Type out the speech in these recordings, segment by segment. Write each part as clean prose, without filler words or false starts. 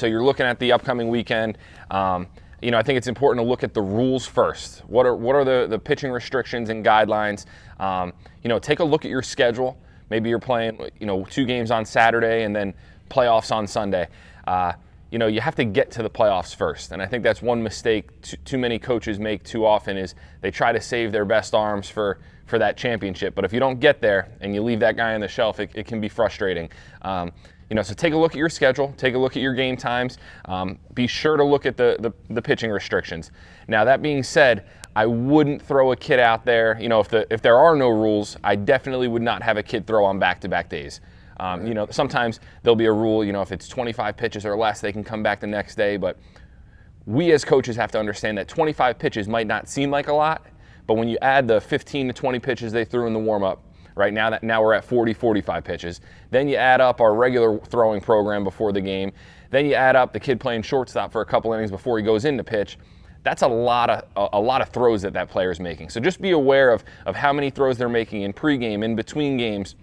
So you're looking at the upcoming weekend. I think it's important to look at the rules first. What are the pitching restrictions and guidelines? Take a look at your schedule. Maybe you're playing, 2 games on Saturday and then playoffs on Sunday. You have to get to the playoffs first. And I think that's one mistake too many coaches make too often is they try to save their best arms for that championship. But if you don't get there and you leave that guy on the shelf, it can be frustrating. So take a look at your schedule, take a look at your game times. Be sure to look at the pitching restrictions. Now, that being said, I wouldn't throw a kid out there. If there are no rules, I definitely would not have a kid throw on back-to-back days. Sometimes there'll be a rule, if it's 25 pitches or less, they can come back the next day. But we as coaches have to understand that 25 pitches might not seem like a lot, but when you add the 15 to 20 pitches they threw in the warm-up, right now we're at 40, 45 pitches. Then you add up our regular throwing program before the game. Then you add up the kid playing shortstop for a couple innings before he goes into pitch. That's a lot of throws that player is making. So just be aware of how many throws they're making in pregame, in between games,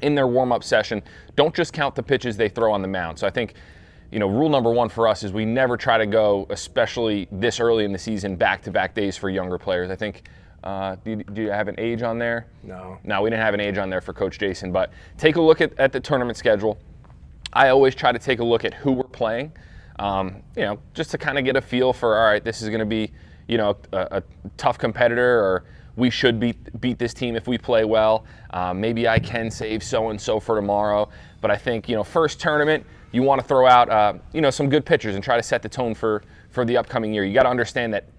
in their warm-up session. Don't just count the pitches they throw on the mound. So I think, rule number 1 for us is we never try to go, especially this early in the season, back-to-back days for younger players. I think, do you have an age on there? No, we didn't have an age on there for Coach Jason, but take a look at the tournament schedule. I always try to take a look at who we're playing, just to kind of get a feel for, all right, this is going to be, a tough competitor, or we should beat this team if we play well. Maybe I can save so-and-so for tomorrow. But I think, first tournament, you want to throw out, some good pitchers and try to set the tone for the upcoming year. You got to understand that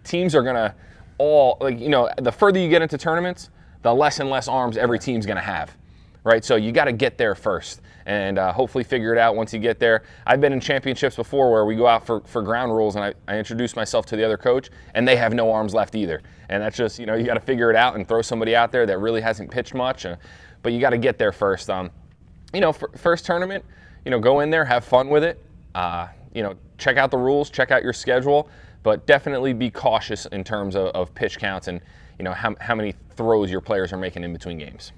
teams are going to the further you get into tournaments, the less and less arms every team's going to have, right? So you got to get there first and hopefully figure it out once you get there. I've been in championships before where we go out for ground rules and I introduce myself to the other coach and they have no arms left either. And that's just, you got to figure it out and throw somebody out there that really hasn't pitched much. But you got to get there first. First tournament, go in there, have fun with it. Check out the rules, check out your schedule. But definitely be cautious in terms of pitch counts and how many throws your players are making in between games.